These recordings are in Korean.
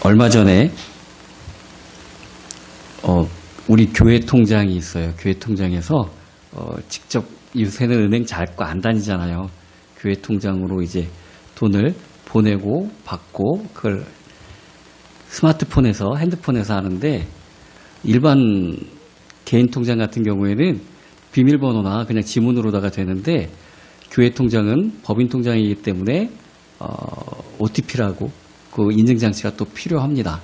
얼마 전에 우리 교회 통장이 있어요. 교회 통장에서 직접 요새는 은행 잘 거 안 다니잖아요. 교회 통장으로 이제 돈을 보내고 받고 그걸 스마트폰에서 핸드폰에서 하는데 일반 개인 통장 같은 경우에는 비밀번호나 그냥 지문으로다가 되는데 교회 통장은 법인 통장이기 때문에 OTP라고 그 인증장치가 또 필요합니다.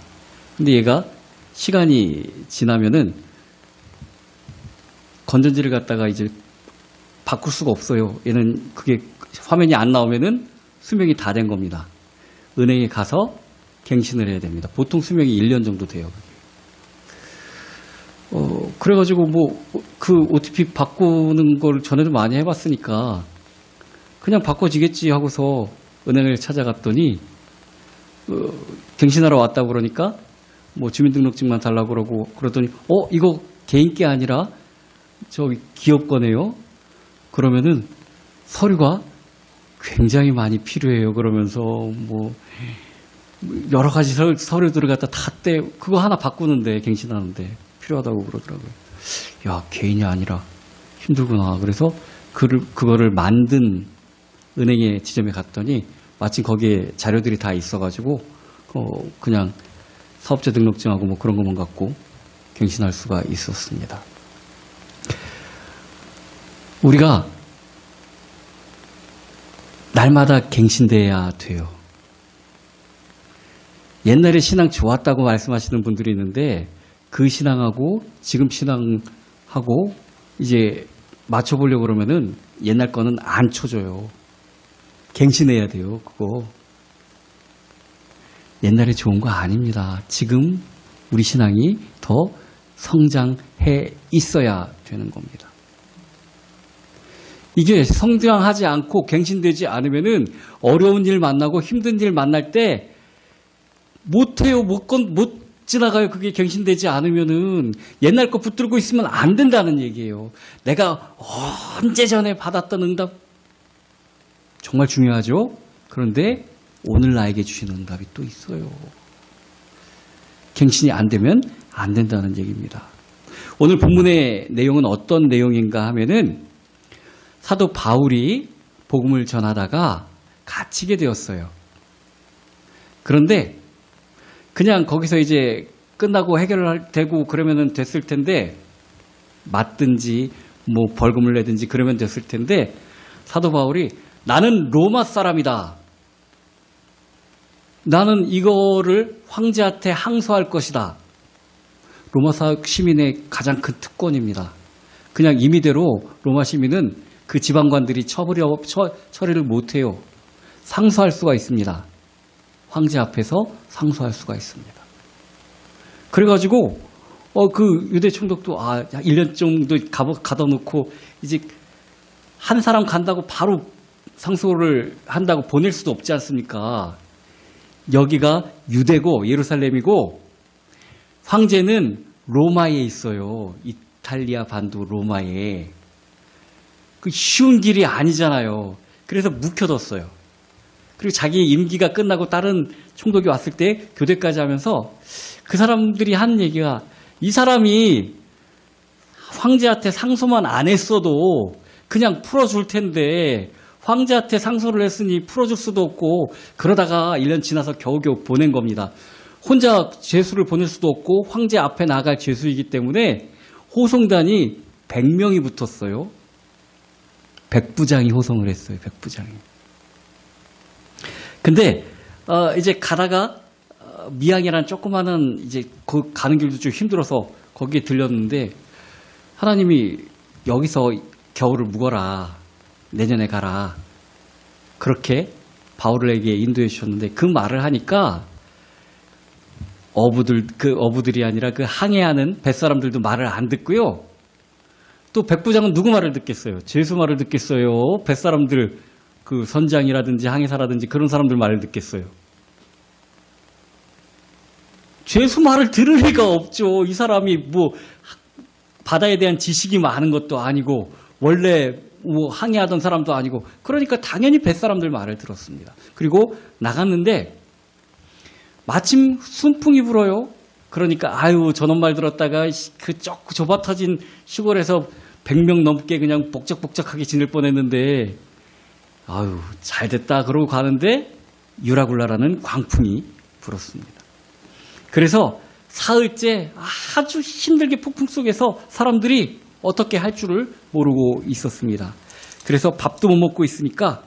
근데 얘가 시간이 지나면은 건전지를 갖다가 이제 바꿀 수가 없어요. 얘는 그게 화면이 안 나오면은 수명이 다 된 겁니다. 은행에 가서 갱신을 해야 됩니다. 보통 수명이 1년 정도 돼요. 그래가지고 그 OTP 바꾸는 걸 전에도 많이 해봤으니까 그냥 바꿔지겠지 하고서 은행을 찾아갔더니 갱신하러 왔다고 그러니까 주민등록증만 달라고 그러고 그러더니 이거 개인 게 아니라 저기 기업 거네요. 그러면은 서류가 굉장히 많이 필요해요. 그러면서 여러 가지 서류들을 갖다 다 그거 하나 바꾸는데 갱신하는데 필요하다고 그러더라고요. 야, 개인이 아니라 힘들구나. 그래서 그거를 만든 은행의 지점에 갔더니 마침 거기에 자료들이 다 있어가지고 그냥 사업자 등록증하고 그런 것만 갖고 갱신할 수가 있었습니다. 우리가 날마다 갱신돼야 돼요. 옛날에 신앙 좋았다고 말씀하시는 분들이 있는데 그 신앙하고 지금 신앙하고 이제 맞춰보려고 그러면은 옛날 거는 안 쳐줘요. 갱신해야 돼요, 그거. 옛날에 좋은 거 아닙니다. 지금 우리 신앙이 더 성장해 있어야 되는 겁니다. 이게 성장하지 않고 갱신되지 않으면은 어려운 일 만나고 힘든 일 만날 때 못해요, 못 지나가요. 그게 갱신되지 않으면은 옛날 거 붙들고 있으면 안 된다는 얘기예요. 내가 언제 전에 받았던 응답 정말 중요하죠. 그런데 오늘 나에게 주신 응답이 또 있어요. 갱신이 안 되면 안 된다는 얘기입니다. 오늘 본문의 내용은 어떤 내용인가 하면은 사도 바울이 복음을 전하다가 갇히게 되었어요. 그런데 그냥 거기서 이제 끝나고 해결되고 그러면 됐을 텐데 맞든지 벌금을 내든지 그러면 됐을 텐데 사도 바울이 나는 로마 사람이다. 나는 이거를 황제한테 항소할 것이다. 로마 시민의 가장 큰 특권입니다. 그냥 임의대로 로마 시민은 그 지방관들이 처리를 못해요. 상소할 수가 있습니다. 황제 앞에서 상소할 수가 있습니다. 그래가지고 그 유대 총독도 1년 정도 가다 놓고 이제 한 사람 간다고 바로 상소를 한다고 보낼 수도 없지 않습니까? 여기가 유대고 예루살렘이고 황제는 로마에 있어요. 이탈리아 반도 로마에. 그 쉬운 길이 아니잖아요. 그래서 묵혀뒀어요. 그리고 자기 임기가 끝나고 다른 총독이 왔을 때 교대까지 하면서 그 사람들이 한 얘기가 이 사람이 황제한테 상소만 안 했어도 그냥 풀어줄 텐데 황제한테 상소를 했으니 풀어줄 수도 없고 그러다가 1년 지나서 겨우겨우 보낸 겁니다. 혼자 죄수를 보낼 수도 없고 황제 앞에 나갈 죄수이기 때문에 호송단이 100명이 붙었어요. 백부장이 호송을 했어요. 백부장이. 근데 이제 가다가 미양이라는 조그마한 이제 그 가는 길도 좀 힘들어서 거기에 들렸는데 하나님이 여기서 겨울을 묵어라. 내년에 가라. 그렇게 바울에게 인도해 주셨는데 그 말을 하니까 어부들이 아니라 그 항해하는 뱃사람들도 말을 안 듣고요. 또 백부장은 누구 말을 듣겠어요? 죄수 말을 듣겠어요? 뱃사람들 그 선장이라든지 항해사라든지 그런 사람들 말을 듣겠어요? 죄수 말을 들을 리가 없죠. 이 사람이 바다에 대한 지식이 많은 것도 아니고 원래 항해하던 사람도 아니고 그러니까 당연히 뱃사람들 말을 들었습니다. 그리고 나갔는데 마침 순풍이 불어요. 그러니까 아유 저놈 말 들었다가 그 좁아 터진 시골에서 100명 넘게 그냥 복적복적하게 지낼 뻔했는데 아유 잘됐다 그러고 가는데 유라굴라라는 광풍이 불었습니다. 그래서 사흘째 아주 힘들게 폭풍 속에서 사람들이 어떻게 할 줄을 모르고 있었습니다. 그래서 밥도 못 먹고 있으니까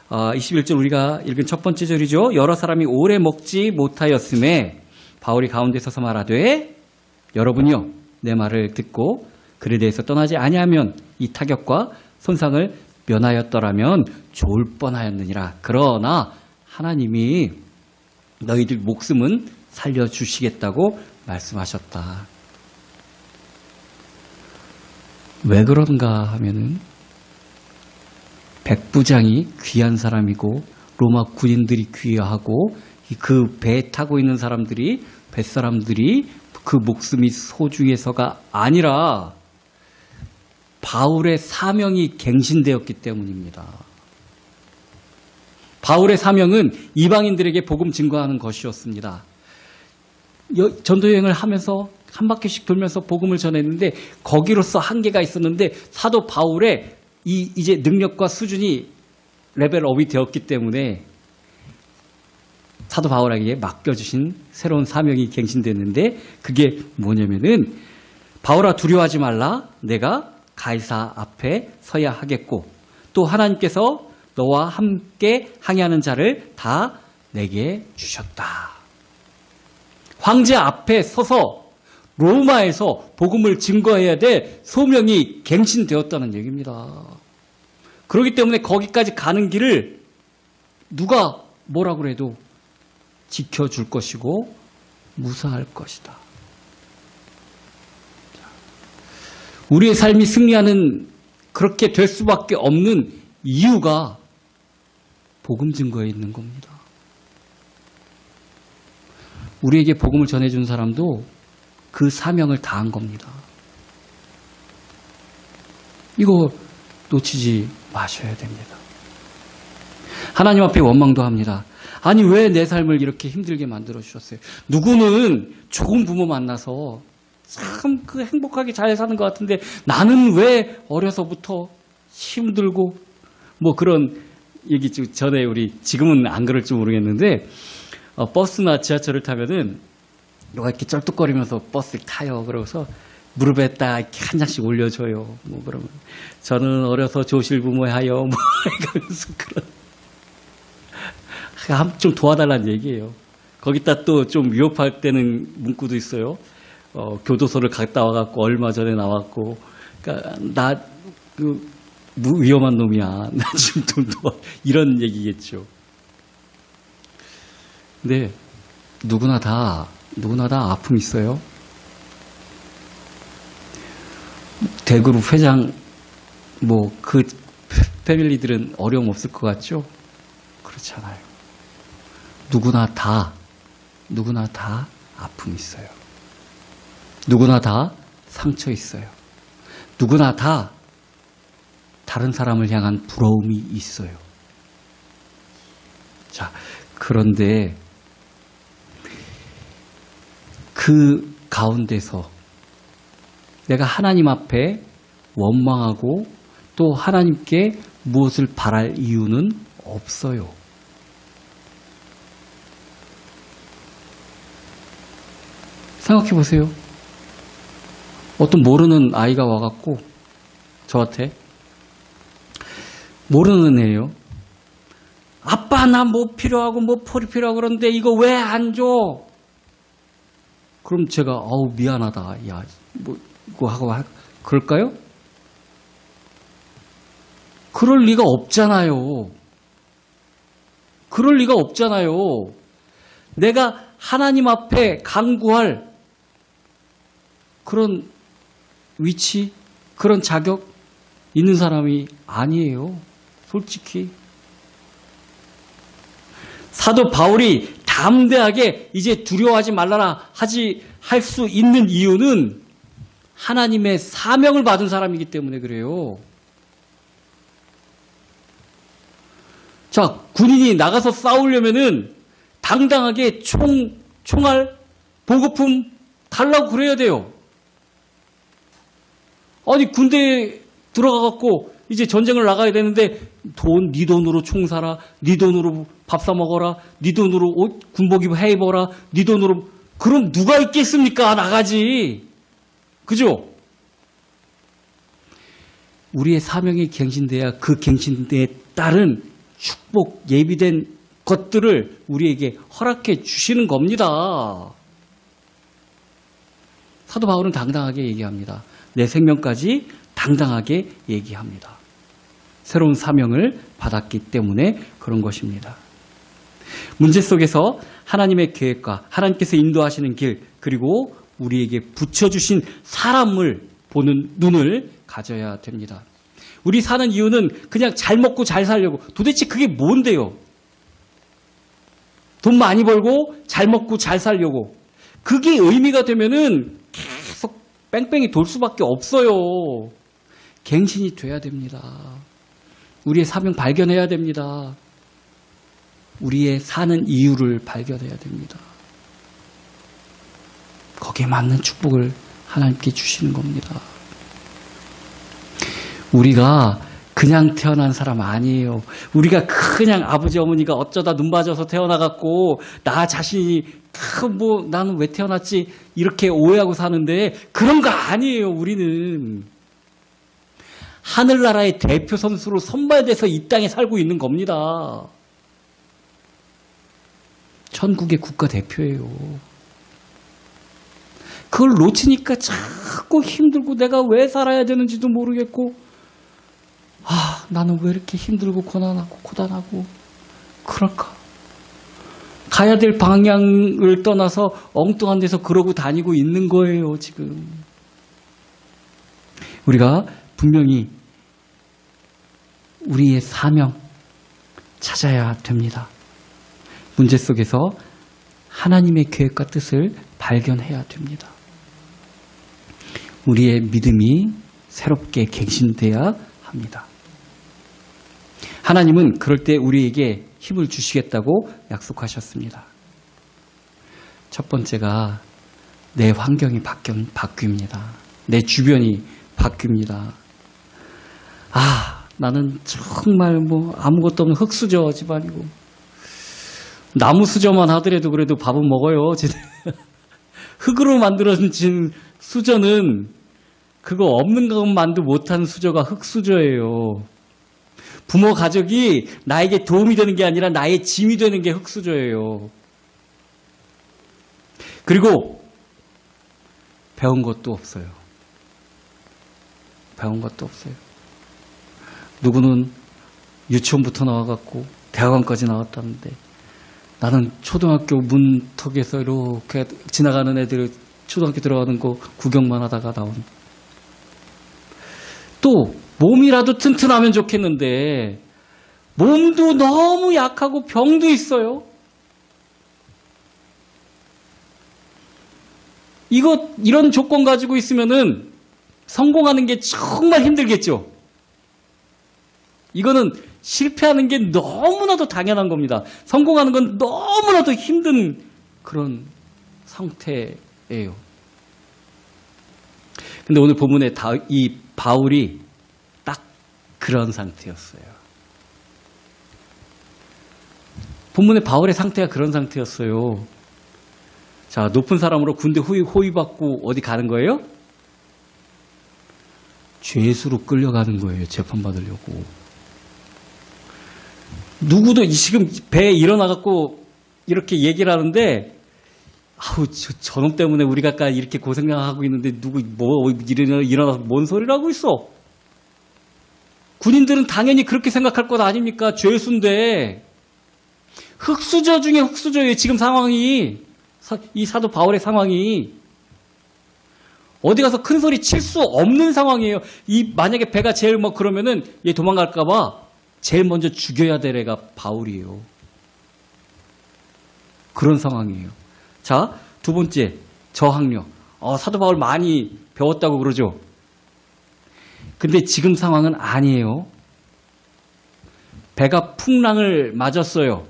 21절 우리가 읽은 첫 번째 절이죠. 여러 사람이 오래 먹지 못하였음에 바울이 가운데 서서 말하되 여러분이요 내 말을 듣고 그에 대해서 떠나지 아니하면 이 타격과 손상을 면하였더라면 좋을 뻔하였느니라. 그러나 하나님이 너희들 목숨은 살려주시겠다고 말씀하셨다. 왜 그런가 하면은 백부장이 귀한 사람이고 로마 군인들이 귀하고 그 배에 타고 있는 사람들이 뱃사람들이 그 목숨이 소중해서가 아니라 바울의 사명이 갱신되었기 때문입니다. 바울의 사명은 이방인들에게 복음 증거하는 것이었습니다. 전도여행을 하면서 한 바퀴씩 돌면서 복음을 전했는데 거기로서 한계가 있었는데 사도 바울의 이제 능력과 수준이 레벨업이 되었기 때문에 사도 바울에게 맡겨주신 새로운 사명이 갱신됐는데 그게 뭐냐면은 바울아 두려워하지 말라 내가 가이사 앞에 서야 하겠고 또 하나님께서 너와 함께 항해하는 자를 다 내게 주셨다. 황제 앞에 서서 로마에서 복음을 증거해야 될 소명이 갱신되었다는 얘기입니다. 그렇기 때문에 거기까지 가는 길을 누가 뭐라고 해도 지켜줄 것이고 무사할 것이다. 우리의 삶이 승리하는 그렇게 될 수밖에 없는 이유가 복음 증거에 있는 겁니다. 우리에게 복음을 전해준 사람도 그 사명을 다한 겁니다. 이거 놓치지 마셔야 됩니다. 하나님 앞에 원망도 합니다. 아니 왜 내 삶을 이렇게 힘들게 만들어 주셨어요? 누구는 좋은 부모 만나서 참 그 행복하게 잘 사는 것 같은데 나는 왜 어려서부터 힘들고 뭐 그런 얘기 전에 우리 지금은 안 그럴지 모르겠는데 버스나 지하철을 타면은 누가 이렇게 쩔뚝거리면서 버스를 타요. 그러고서 무릎에 딱 이렇게 한 장씩 올려줘요. 뭐 그러면 저는 어려서 조실부모하여 뭐 이러면서 그런 좀 도와달라는 얘기예요. 거기다 또 좀 위협할 때는 문구도 있어요. 교도소를 갔다 와갖고 얼마 전에 나왔고, 그러니까 나 위험한 놈이야. 나 지금 좀 도와 이런 얘기겠죠. 근데 누구나 다 아픔이 있어요. 대그룹 회장 뭐 그 패밀리들은 어려움 없을 것 같죠? 그렇잖아요. 누구나 다 아픔이 있어요. 누구나 다 상처 있어요. 누구나 다 다른 사람을 향한 부러움이 있어요. 자, 그런데 그 가운데서 내가 하나님 앞에 원망하고 또 하나님께 무엇을 바랄 이유는 없어요. 생각해 보세요. 어떤 모르는 아이가 와갖고 저한테 모르는 애예요. 아빠 나 뭐 필요하고 뭐 폴이 필요하고 그러는데 이거 왜 안 줘? 그럼 제가 아우 미안하다. 야 뭐 이거 하고 그럴까요? 그럴 리가 없잖아요. 그럴 리가 없잖아요. 내가 하나님 앞에 간구할 그런 위치, 그런 자격 있는 사람이 아니에요. 솔직히. 사도 바울이 담대하게 이제 두려워하지 말라라 할 수 있는 이유는 하나님의 사명을 받은 사람이기 때문에 그래요. 자, 군인이 나가서 싸우려면은 당당하게 총 총알, 보급품 달라고 그래야 돼요. 아니 군대에 들어가갖고 이제 전쟁을 나가야 되는데 네 돈으로 총 사라, 네 돈으로 밥 사 먹어라, 네 돈으로 옷 군복 해 입어라, 네 돈으로. 그럼 누가 있겠습니까? 나가지. 그죠? 우리의 사명이 갱신돼야 그 갱신대에 따른 축복, 예비된 것들을 우리에게 허락해 주시는 겁니다. 사도 바울은 당당하게 얘기합니다. 내 생명까지 당당하게 얘기합니다. 새로운 사명을 받았기 때문에 그런 것입니다. 문제 속에서 하나님의 계획과 하나님께서 인도하시는 길, 그리고 우리에게 붙여주신 사람을 보는 눈을 가져야 됩니다. 우리 사는 이유는 그냥 잘 먹고 잘 살려고. 도대체 그게 뭔데요? 돈 많이 벌고 잘 먹고 잘 살려고. 그게 의미가 되면은 계속 뺑뺑이 돌 수밖에 없어요. 갱신이 돼야 됩니다. 우리의 사명 발견해야 됩니다. 우리의 사는 이유를 발견해야 됩니다. 거기에 맞는 축복을 하나님께 주시는 겁니다. 우리가 그냥 태어난 사람 아니에요. 우리가 그냥 아버지 어머니가 어쩌다 눈 맞아서 태어나갖고 나 자신이 나는 왜 태어났지 이렇게 오해하고 사는데 그런 거 아니에요. 우리는 하늘나라의 대표 선수로 선발돼서 이 땅에 살고 있는 겁니다. 천국의 국가대표예요. 그걸 놓치니까 자꾸 힘들고 내가 왜 살아야 되는지도 모르겠고, 나는 왜 이렇게 힘들고 고단하고 그럴까? 가야 될 방향을 떠나서 엉뚱한 데서 그러고 다니고 있는 거예요, 지금. 우리가 분명히 우리의 사명 찾아야 됩니다. 문제 속에서 하나님의 계획과 뜻을 발견해야 됩니다. 우리의 믿음이 새롭게 갱신돼야 합니다. 하나님은 그럴 때 우리에게 힘을 주시겠다고 약속하셨습니다. 첫 번째가 내 환경이 바뀝니다. 내 주변이 바뀝니다. 나는 정말 아무것도 없는 흙수저 집안이고, 나무 수저만 하더라도 그래도 밥은 먹어요. 흙으로 만들어진 수저는 그거 없는 것만도 못한 수저가 흙수저예요. 부모 가족이 나에게 도움이 되는 게 아니라 나의 짐이 되는 게 흙수저예요. 그리고 배운 것도 없어요. 배운 것도 없어요. 누구는 유치원부터 나와갖고 대학원까지 나왔다는데 나는 초등학교 문턱에서 이렇게 지나가는 애들 초등학교 들어가는 거 구경만 하다가 나온. 또 몸이라도 튼튼하면 좋겠는데 몸도 너무 약하고 병도 있어요. 이런 조건 가지고 있으면은 성공하는 게 정말 힘들겠죠. 이거는 실패하는 게 너무나도 당연한 겁니다. 성공하는 건 너무나도 힘든 그런 상태예요. 근데 오늘 본문에 이 바울이 딱 그런 상태였어요. 본문에 바울의 상태가 그런 상태였어요. 자, 높은 사람으로 군대 호위받고 어디 가는 거예요? 죄수로 끌려가는 거예요. 재판받으려고. 누구도 지금 배에 일어나갖고 이렇게 얘기를 하는데, 저놈 때문에 우리가 아까 이렇게 고생하고 있는데 누구 일어나서 뭔 소리를 하고 있어? 군인들은 당연히 그렇게 생각할 것 아닙니까? 죄수인데. 흙수저 중에 흙수저예요. 지금 상황이. 이 사도 바울의 상황이. 어디 가서 큰 소리 칠 수 없는 상황이에요. 만약에 배가 제일 그러면은 얘 도망갈까봐 제일 먼저 죽여야 될 애가 바울이에요. 그런 상황이에요. 자, 두 번째, 저항력. 사도 바울 많이 배웠다고 그러죠. 근데 지금 상황은 아니에요. 배가 풍랑을 맞았어요.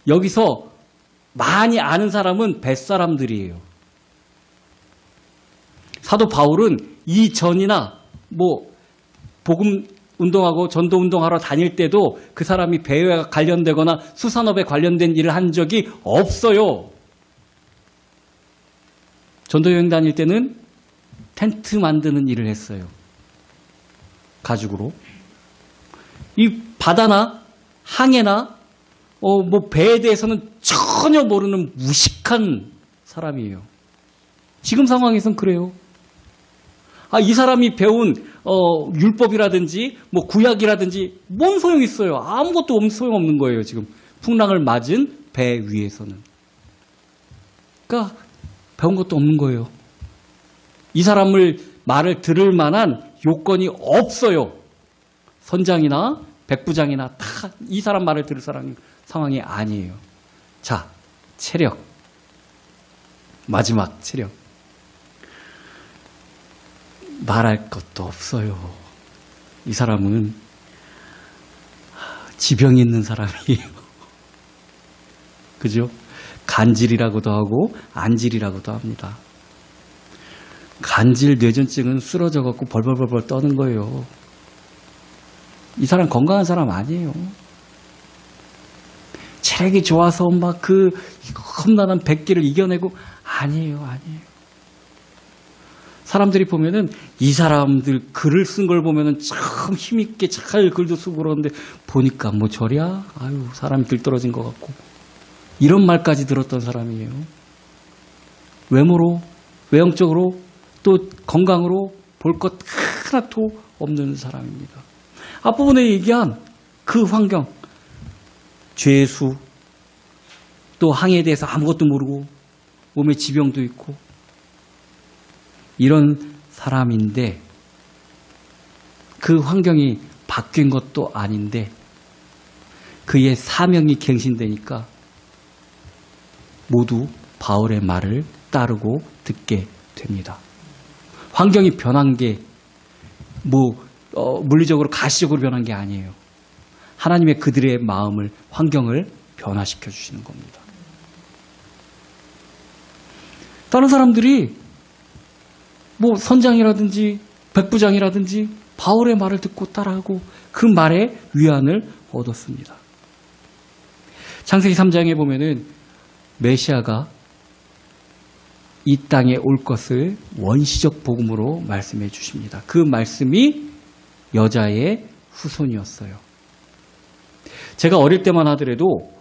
여기서 많이 아는 사람은 뱃사람들이에요. 사도 바울은 이전이나 복음 운동하고 전도 운동하러 다닐 때도 그 사람이 배에 관련되거나 수산업에 관련된 일을 한 적이 없어요. 전도 여행 다닐 때는 텐트 만드는 일을 했어요. 가죽으로. 이 바다나 항해나 배에 대해서는 전혀 모르는 무식한 사람이에요. 지금 상황에선 그래요. 이 사람이 배운 율법이라든지 구약이라든지 뭔 소용 있어요. 아무것도 소용없는 거예요. 지금 풍랑을 맞은 배 위에서는. 그러니까 배운 것도 없는 거예요. 이 사람을 말을 들을 만한 요건이 없어요. 선장이나 백부장이나 다 이 사람 말을 들을 상황이 아니에요. 자, 체력. 마지막 체력. 말할 것도 없어요. 이 사람은 지병이 있는 사람이에요. 그죠? 간질이라고도 하고 안질이라고도 합니다. 간질 뇌전증은 쓰러져 갖고 벌벌벌 떠는 거예요. 이 사람 건강한 사람 아니에요. 체력이 좋아서 막 험난한 100개를 이겨내고 아니에요. 사람들이 보면은 이 사람들 글을 쓴 걸 보면은 참 힘있게 잘 글도 쓰고 그러는데 보니까 저리야? 아유, 사람이 들떨어진 것 같고. 이런 말까지 들었던 사람이에요. 외모로, 외형적으로, 또 건강으로 볼 것 하나도 없는 사람입니다. 앞부분에 얘기한 그 환경, 죄수, 또 항해에 대해서 아무것도 모르고 몸에 지병도 있고 이런 사람인데 그 환경이 바뀐 것도 아닌데 그의 사명이 갱신되니까 모두 바울의 말을 따르고 듣게 됩니다. 환경이 변한 게 물리적으로 가시적으로 변한 게 아니에요. 하나님의 그들의 마음을, 환경을 변화시켜 주시는 겁니다. 다른 사람들이 선장이라든지 백부장이라든지 바울의 말을 듣고 따라하고 그 말에 위안을 얻었습니다. 창세기 3장에 보면은 메시아가 이 땅에 올 것을 원시적 복음으로 말씀해 주십니다. 그 말씀이 여자의 후손이었어요. 제가 어릴 때만 하더라도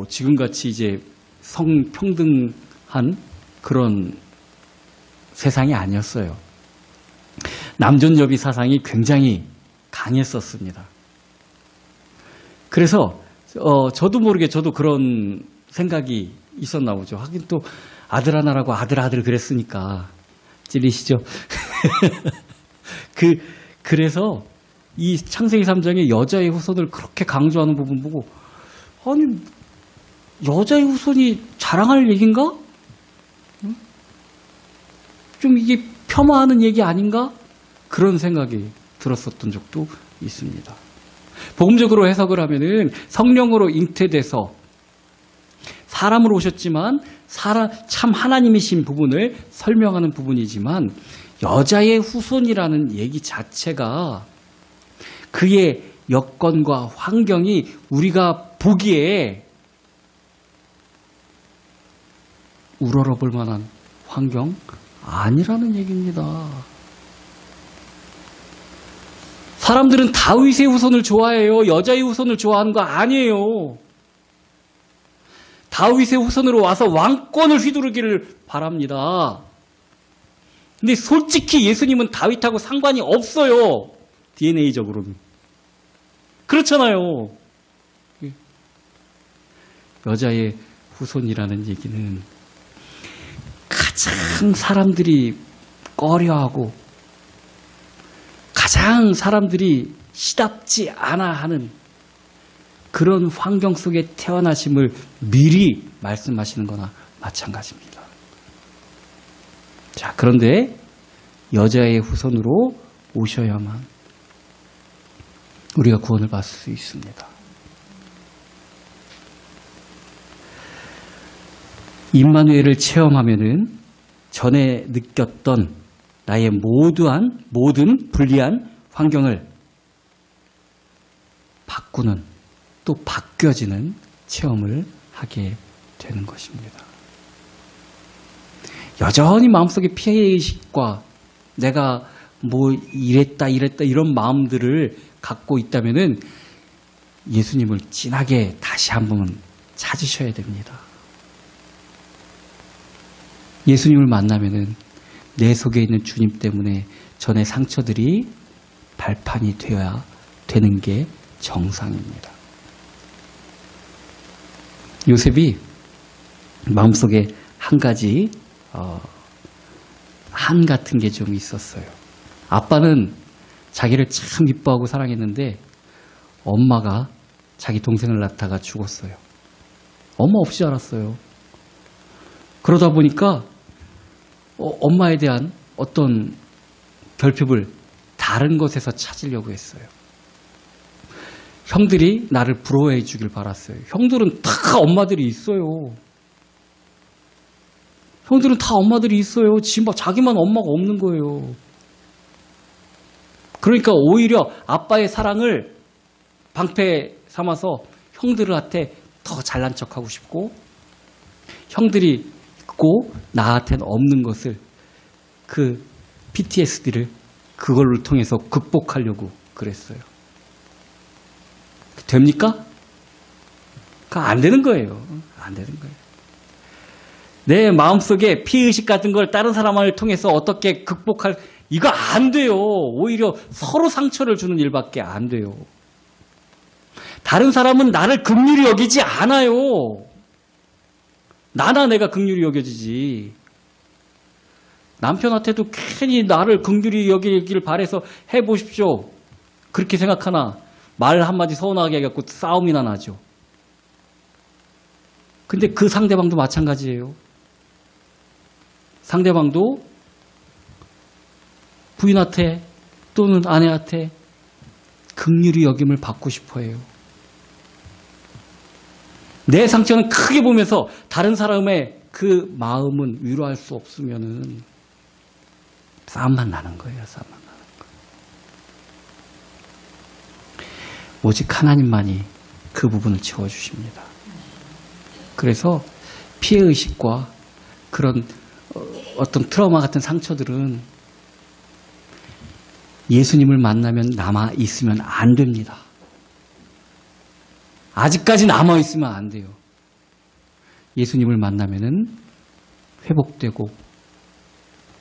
지금같이 이제 성평등한 그런 세상이 아니었어요. 남존여비 사상이 굉장히 강했었습니다. 그래서 저도 모르게 저도 그런 생각이 있었나 보죠. 하긴 또 아들 하나라고 아들 그랬으니까 찔리시죠? 그래서 이 창세기 3장에 여자의 후손을 그렇게 강조하는 부분 보고 아니 여자의 후손이 자랑할 얘기인가? 좀 이게 폄하하는 얘기 아닌가? 그런 생각이 들었었던 적도 있습니다. 복음적으로 해석을 하면은 성령으로 잉태돼서 사람으로 오셨지만 참 하나님이신 부분을 설명하는 부분이지만 여자의 후손이라는 얘기 자체가 그의 여건과 환경이 우리가 보기에 우러러볼 만한 환경 아니라는 얘기입니다. 사람들은 다윗의 후손을 좋아해요. 여자의 후손을 좋아하는 거 아니에요. 다윗의 후손으로 와서 왕권을 휘두르기를 바랍니다. 근데 솔직히 예수님은 다윗하고 상관이 없어요. DNA적으로는. 그렇잖아요. 여자의 후손이라는 얘기는 가장 사람들이 꺼려하고 가장 사람들이 시답지 않아 하는 그런 환경 속에 태어나심을 미리 말씀하시는 거나 마찬가지입니다. 자, 그런데 여자의 후손으로 오셔야만 우리가 구원을 받을 수 있습니다. 임마누엘을 체험하면은 전에 느꼈던 나의 모든 불리한 환경을 바꾸는, 또 바뀌어지는 체험을 하게 되는 것입니다. 여전히 마음속에 피해의식과 내가 뭐 이랬다 이런 마음들을 갖고 있다면은 예수님을 진하게 다시 한번 찾으셔야 됩니다. 예수님을 만나면은 내 속에 있는 주님 때문에 전의 상처들이 발판이 되어야 되는 게 정상입니다. 요셉이 마음속에 한 가지 한 같은 게 좀 있었어요. 아빠는 자기를 참 이뻐하고 사랑했는데 엄마가 자기 동생을 낳다가 죽었어요. 엄마 없이 자랐어요. 그러다 보니까 엄마에 대한 어떤 결핍을 다른 것에서 찾으려고 했어요. 형들이 나를 부러워해 주길 바랐어요. 형들은 다 엄마들이 있어요. 형들은 다 엄마들이 있어요. 자기만 엄마가 없는 거예요. 그러니까 오히려 아빠의 사랑을 방패 삼아서 형들한테 더 잘난 척하고 싶고, 형들이 있고 나한테는 없는 것을, 그 PTSD를 그걸로 통해서 극복하려고 그랬어요. 됩니까? 안 되는 거예요. 안 되는 거예요. 내 마음속에 피해의식 같은 걸 다른 사람을 통해서 어떻게 극복할, 이거 안 돼요. 오히려 서로 상처를 주는 일밖에 안 돼요. 다른 사람은 나를 긍휼히 여기지 않아요. 나나 내가 긍휼히 여겨지지. 남편한테도 괜히 나를 긍휼히 여기길 바라서 해보십시오. 그렇게 생각하나 말 한마디 서운하게 해갖고 싸움이나 나죠. 근데 그 상대방도 마찬가지예요. 상대방도 부인한테 또는 아내한테 긍휼히 여김을 받고 싶어 해요. 내 상처는 크게 보면서 다른 사람의 그 마음은 위로할 수 없으면은 싸움만 나는 거예요. 싸움만 나는 거예요. 오직 하나님만이 그 부분을 채워주십니다. 그래서 피해의식과 그런 어떤 트라우마 같은 상처들은 예수님을 만나면 남아있으면 안 됩니다. 아직까지 남아있으면 안 돼요. 예수님을 만나면은 회복되고,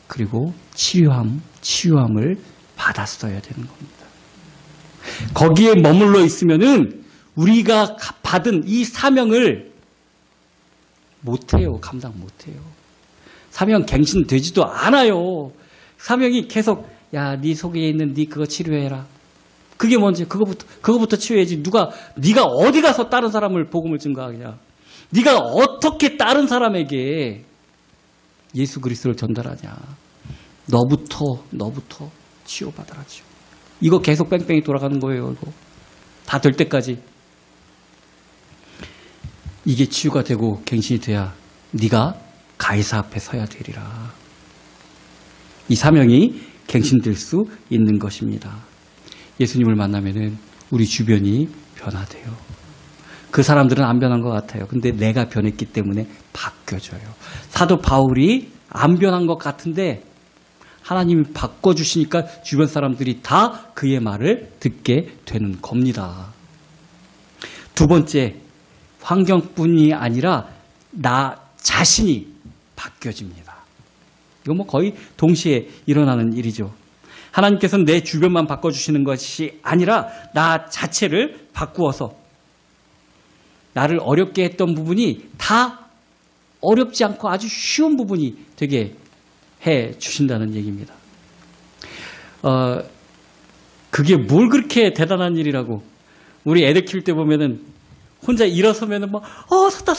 그리고 치유함을 받았어야 되는 겁니다. 거기에 머물러 있으면은 우리가 받은 이 사명을 못해요. 감당 못해요. 사명 갱신되지도 않아요. 사명이 계속, 야, 네 속에 있는 네 그거 치료해라. 그게 뭔지 그거부터 치유해야지. 네가 어디 가서 다른 사람을 복음을 증거하냐? 네가 어떻게 다른 사람에게 예수 그리스도를 전달하냐? 너부터 치유받아라죠. 이거 계속 뺑뺑이 돌아가는 거예요. 이거 다 될 때까지. 이게 치유가 되고 갱신이 돼야 네가 가이사 앞에 서야 되리라. 이 사명이 갱신될 수 있는 것입니다. 예수님을 만나면은 우리 주변이 변화돼요. 그 사람들은 안 변한 것 같아요. 근데 내가 변했기 때문에 바뀌어져요. 사도 바울이 안 변한 것 같은데 하나님이 바꿔주시니까 주변 사람들이 다 그의 말을 듣게 되는 겁니다. 두 번째, 환경뿐이 아니라 나 자신이 바뀌어집니다. 이건 뭐 거의 동시에 일어나는 일이죠. 하나님께서는 내 주변만 바꿔주시는 것이 아니라 나 자체를 바꾸어서 나를 어렵게 했던 부분이 다 어렵지 않고 아주 쉬운 부분이 되게 해 주신다는 얘기입니다. 그게 뭘 그렇게 대단한 일이라고. 우리 애들 키울 때 보면은 혼자 일어서면은 막, 섰다.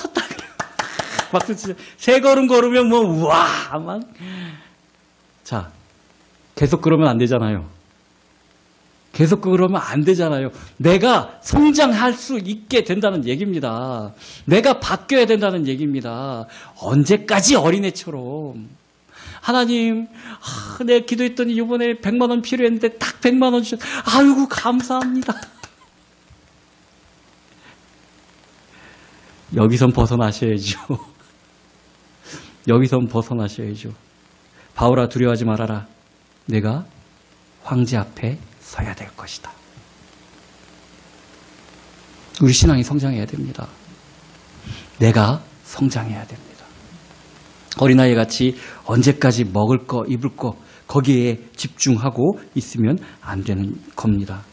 박수 치죠. 세 걸음 걸으면 뭐, 우와, 막. 자, 계속 그러면 안 되잖아요. 계속 그러면 안 되잖아요. 내가 성장할 수 있게 된다는 얘기입니다. 내가 바뀌어야 된다는 얘기입니다. 언제까지 어린애처럼. 하나님, 내가 기도했더니 이번에 100만 원 필요했는데 딱 100만 원 주셨. 아이고 감사합니다. 여기선 벗어나셔야죠. 여기선 벗어나셔야죠. 바울아 두려워하지 말아라. 내가 황제 앞에 서야 될 것이다. 우리 신앙이 성장해야 됩니다. 내가 성장해야 됩니다. 어린아이 같이 언제까지 먹을 거, 입을 거 거기에 집중하고 있으면 안 되는 겁니다.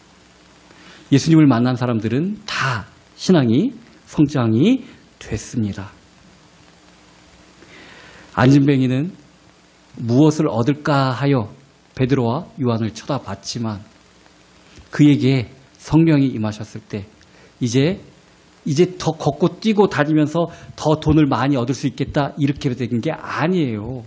예수님을 만난 사람들은 다 신앙이 성장이 됐습니다. 안진뱅이는 무엇을 얻을까 하여 베드로와 요한을 쳐다봤지만 그에게 성령이 임하셨을 때 이제 더 걷고 뛰고 다니면서 더 돈을 많이 얻을 수 있겠다 이렇게 된 게 아니에요.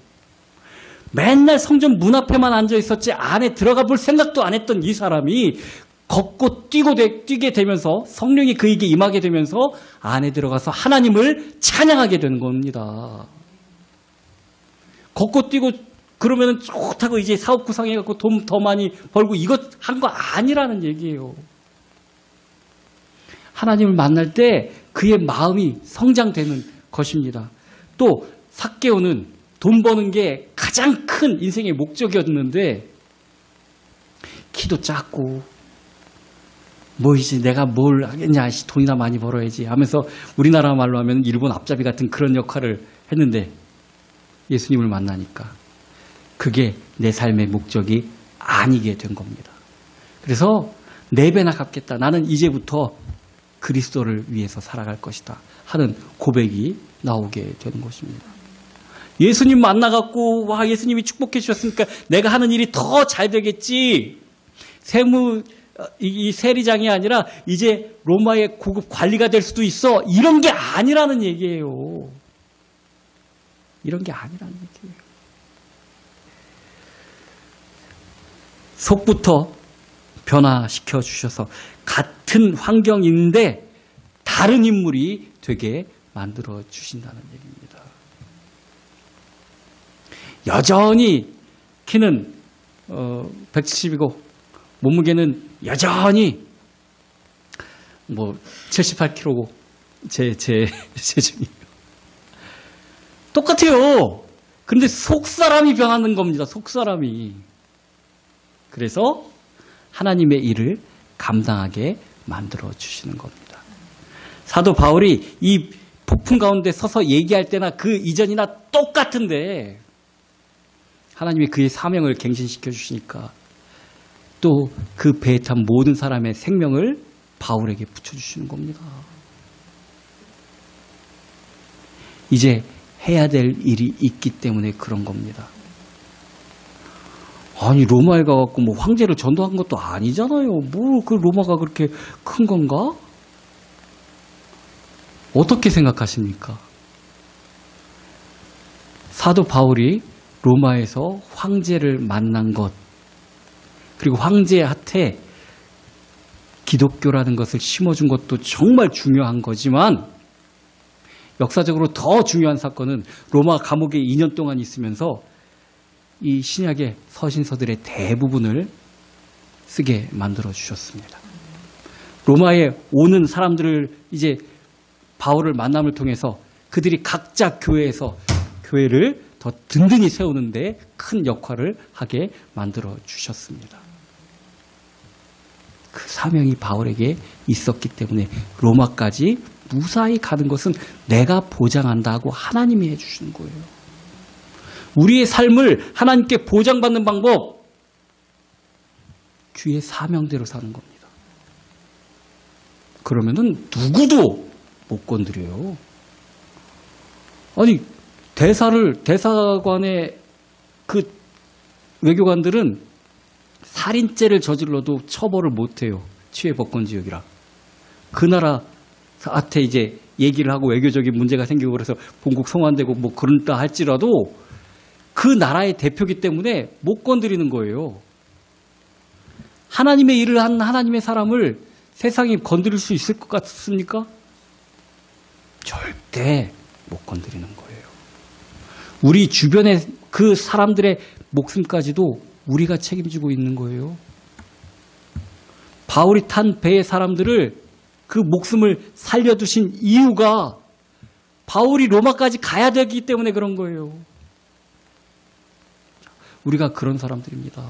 맨날 성전 문 앞에만 앉아 있었지 안에 들어가 볼 생각도 안 했던 이 사람이 걷고 뛰게 되면서 성령이 그에게 임하게 되면서 안에 들어가서 하나님을 찬양하게 되는 겁니다. 걷고 뛰고 그러면은 좋다고 이제 사업 구상해갖고 돈 더 많이 벌고 이것 한 거 아니라는 얘기예요. 하나님을 만날 때 그의 마음이 성장되는 것입니다. 또 삭개오는 돈 버는 게 가장 큰 인생의 목적이었는데 키도 작고 뭐 이제 내가 뭘 하겠냐 돈이나 많이 벌어야지 하면서 우리나라 말로 하면 일본 앞잡이 같은 그런 역할을 했는데 예수님을 만나니까 그게 내 삶의 목적이 아니게 된 겁니다. 그래서 4배나 갚겠다. 나는 이제부터 그리스도를 위해서 살아갈 것이다 하는 고백이 나오게 되는 것입니다. 예수님 만나갖고 와 예수님이 축복해 주셨으니까 내가 하는 일이 더 잘 되겠지. 이 세리장이 아니라 이제 로마의 고급 관리가 될 수도 있어. 이런 게 아니라는 얘기예요. 이런 게 아니라는 얘기예요. 속부터 변화시켜 주셔서 같은 환경인데 다른 인물이 되게 만들어 주신다는 얘기입니다. 여전히 키는 170이고 몸무게는 여전히 뭐 78kg고 제 체중이 똑같아요. 그런데 속사람이 변하는 겁니다. 속사람이. 그래서 하나님의 일을 감당하게 만들어 주시는 겁니다. 사도 바울이 이 폭풍 가운데 서서 얘기할 때나 그 이전이나 똑같은데 하나님이 그의 사명을 갱신시켜 주시니까 또 그 배에 탄 모든 사람의 생명을 바울에게 붙여주시는 겁니다. 이제 해야 될 일이 있기 때문에 그런 겁니다. 아니 로마에 가갖고 뭐 황제를 전도한 것도 아니잖아요. 뭐 그 로마가 그렇게 큰 건가? 어떻게 생각하십니까? 사도 바울이 로마에서 황제를 만난 것 그리고 황제한테 기독교라는 것을 심어준 것도 정말 중요한 거지만 역사적으로 더 중요한 사건은 로마 감옥에 2년 동안 있으면서 이 신약의 서신서들의 대부분을 쓰게 만들어 주셨습니다. 로마에 오는 사람들을 이제 바울을 만남을 통해서 그들이 각자 교회에서 교회를 더 든든히 세우는데 큰 역할을 하게 만들어 주셨습니다. 그 사명이 바울에게 있었기 때문에 로마까지 무사히 가는 것은 내가 보장한다고 하나님이 해주시는 거예요. 우리의 삶을 하나님께 보장받는 방법, 주의 사명대로 사는 겁니다. 그러면은 누구도 못 건드려요. 아니 대사관의 그 외교관들은 살인죄를 저질러도 처벌을 못해요. 치외법권 지역이라. 그 나라한테 이제 얘기를 하고 외교적인 문제가 생기고 그래서 본국 송환되고 뭐 그런다 할지라도 그 나라의 대표기 때문에 못 건드리는 거예요. 하나님의 일을 한 하나님의 사람을 세상이 건드릴 수 있을 것 같습니까? 절대 못 건드리는 거예요. 우리 주변의 그 사람들의 목숨까지도 우리가 책임지고 있는 거예요. 바울이 탄 배의 사람들을 그 목숨을 살려두신 이유가 바울이 로마까지 가야 되기 때문에 그런 거예요. 우리가 그런 사람들입니다.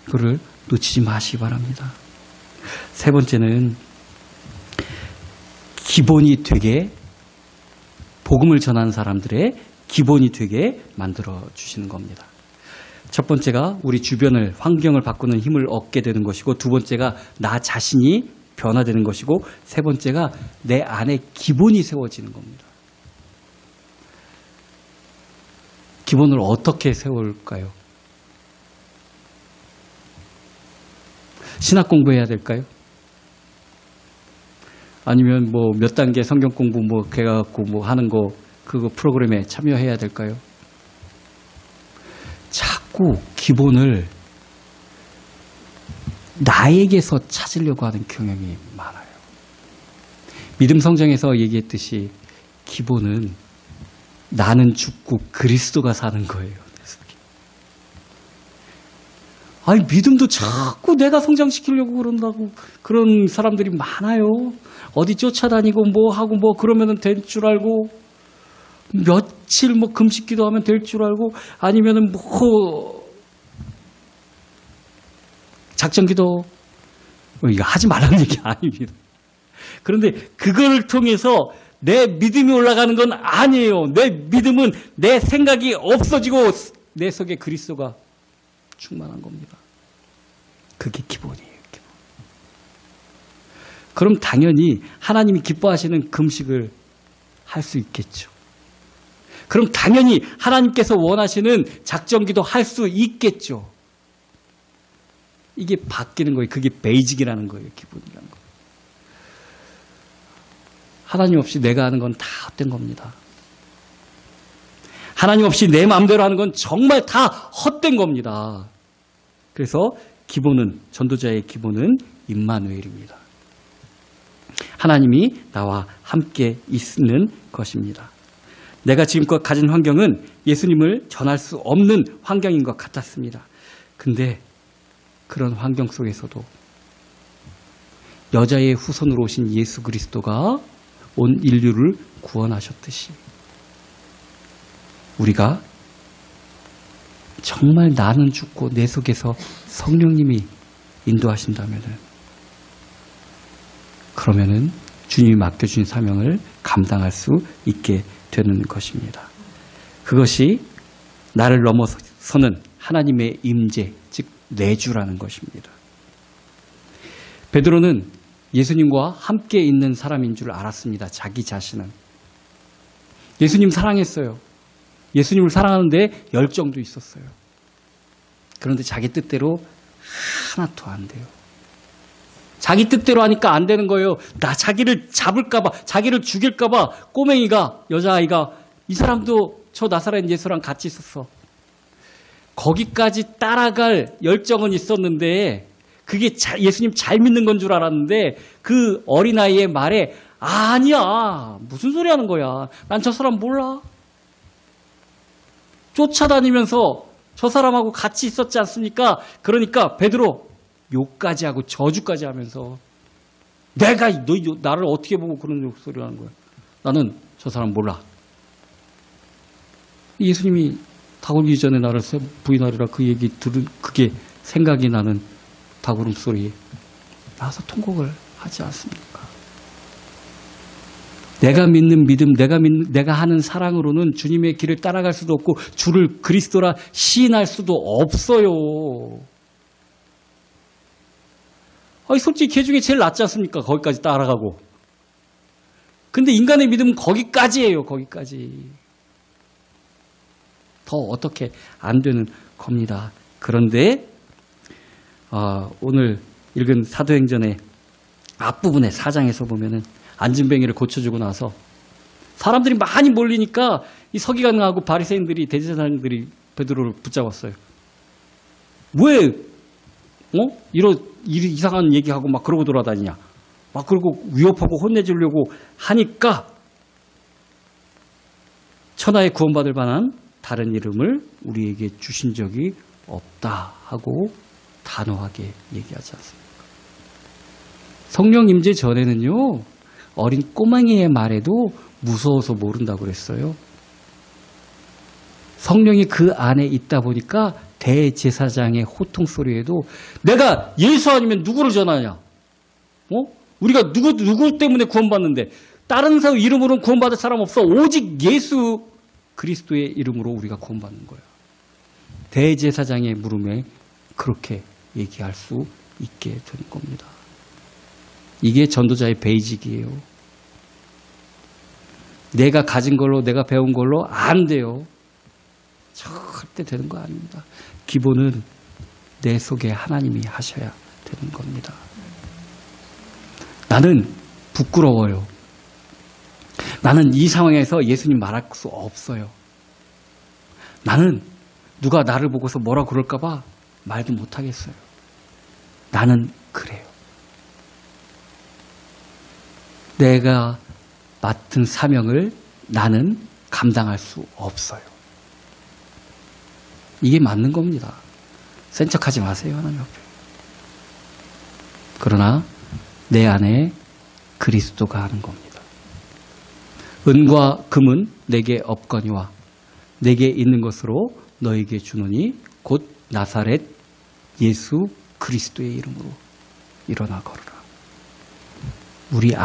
그거를 놓치지 마시기 바랍니다. 세 번째는 기본이 되게, 복음을 전하는 사람들의 기본이 되게 만들어 주시는 겁니다. 첫 번째가 우리 주변을, 환경을 바꾸는 힘을 얻게 되는 것이고, 두 번째가 나 자신이 변화되는 것이고, 세 번째가 내 안에 기본이 세워지는 겁니다. 기본을 어떻게 세울까요? 신학 공부해야 될까요? 아니면 뭐 몇 단계 성경 공부 뭐 해갖고 뭐 하는 거 그거 프로그램에 참여해야 될까요? 자꾸 기본을 나에게서 찾으려고 하는 경향이 많아요. 믿음 성장에서 얘기했듯이 기본은 나는 죽고 그리스도가 사는 거예요. 아니, 믿음도 자꾸 내가 성장시키려고 그런다고 그런 사람들이 많아요. 어디 쫓아다니고 뭐 하고 뭐 그러면은 될 줄 알고, 며칠 뭐 금식 기도하면 될 줄 알고, 아니면은 뭐 작전 기도, 이거 하지 말라는 얘기 아닙니다. 그런데 그걸 통해서 내 믿음이 올라가는 건 아니에요. 내 믿음은 내 생각이 없어지고 내 속에 그리스도가 충만한 겁니다. 그게 기본이에요. 기본. 그럼 당연히 하나님이 기뻐하시는 금식을 할 수 있겠죠. 그럼 당연히 하나님께서 원하시는 작전기도 할 수 있겠죠. 이게 바뀌는 거예요. 그게 베이직이라는 거예요. 기본이라는 거예요. 하나님 없이 내가 하는 건 다 헛된 겁니다. 하나님 없이 내 마음대로 하는 건 정말 다 헛된 겁니다. 그래서 기본은, 전도자의 기본은 임마누엘입니다. 하나님이 나와 함께 있는 것입니다. 내가 지금껏 가진 환경은 예수님을 전할 수 없는 환경인 것 같았습니다. 근데 그런 환경 속에서도 여자의 후손으로 오신 예수 그리스도가 온 인류를 구원하셨듯이 우리가 정말 나는 죽고 내 속에서 성령님이 그러면은 주님이 맡겨주신 사명을 감당할 수 있게 되는 것입니다. 그것이 나를 넘어서는 하나님의 임재, 즉 내주라는 것입니다. 베드로는 예수님과 함께 있는 사람인 줄 알았습니다. 자기 자신은. 예수님 사랑했어요. 예수님을 사랑하는데 열정도 있었어요. 그런데 자기 뜻대로 하나도 안 돼요. 자기 뜻대로 하니까 안 되는 거예요. 자기를 잡을까봐, 자기를 죽일까봐 꼬맹이가, 여자아이가, 이 사람도 저 나사렛 예수랑 같이 있었어. 거기까지 따라갈 열정은 있었는데 그게 예수님 잘 믿는 건 줄 알았는데 그 어린아이의 말에 아니야, 무슨 소리 하는 거야. 난 저 사람 몰라. 쫓아다니면서 저 사람하고 같이 있었지 않습니까? 그러니까 베드로 욕까지 하고 저주까지 하면서 내가 너 나를 어떻게 보고 그런 욕소리를 하는 거야. 나는 저 사람 몰라. 예수님이 다굴기 전에 나를 부인하리라 그 얘기 들은 그게 생각이 나는 다구름 소리에 나와서 통곡을 하지 않습니까? 내가 믿는 믿음, 내가 하는 사랑으로는 주님의 길을 따라갈 수도 없고 주를 그리스도라 시인할 수도 없어요. 아니, 솔직히 걔 중에 제일 낫지 않습니까? 거기까지 따라가고. 근데 인간의 믿음은 거기까지예요. 거기까지. 더 어떻게 안 되는 겁니다. 그런데 오늘 읽은 사도행전의 앞부분의 4장에서 보면은 안진뱅이를 고쳐주고 나서 사람들이 많이 몰리니까 이 서기관하고 바리새인들이, 대제사장들이 베드로를 붙잡았어요. 왜 이상한 얘기하고 막 그러고 돌아다니냐. 막 그러고 위협하고 혼내주려고 하니까 천하에 구원받을 만한 다른 이름을 우리에게 주신 적이 없다 하고 단호하게 얘기하지 않습니까? 성령 임재 전에는요, 어린 꼬맹이의 말에도 무서워서 모른다고 그랬어요. 성령이 그 안에 있다 보니까 대제사장의 호통 소리에도 내가 예수 아니면 누구를 전하냐? 우리가 누구 때문에 구원받는데 다른 사람 이름으로는 구원받을 사람 없어. 오직 예수 그리스도의 이름으로 우리가 구원받는 거야. 대제사장의 물음에 그렇게 얘기할 수 있게 되는 겁니다. 이게 전도자의 베이직이에요. 내가 가진 걸로, 내가 배운 걸로 안 돼요. 절대 되는 거 아닙니다. 기본은 내 속에 하나님이 하셔야 되는 겁니다. 나는 부끄러워요. 나는 이 상황에서 예수님 말할 수 없어요. 나는 누가 나를 보고서 뭐라 그럴까 봐 말도 못하겠어요. 나는 그래요. 내가 맡은 사명을 나는 감당할 수 없어요. 이게 맞는 겁니다. 센 척하지 마세요, 하나님 앞에. 그러나 내 안에 그리스도가 하는 겁니다. 은과 금은 내게 없거니와 내게 있는 것으로 너에게 주노니 곧 나사렛 예수 그리스도의 이름으로 일어나 걸으라. 우리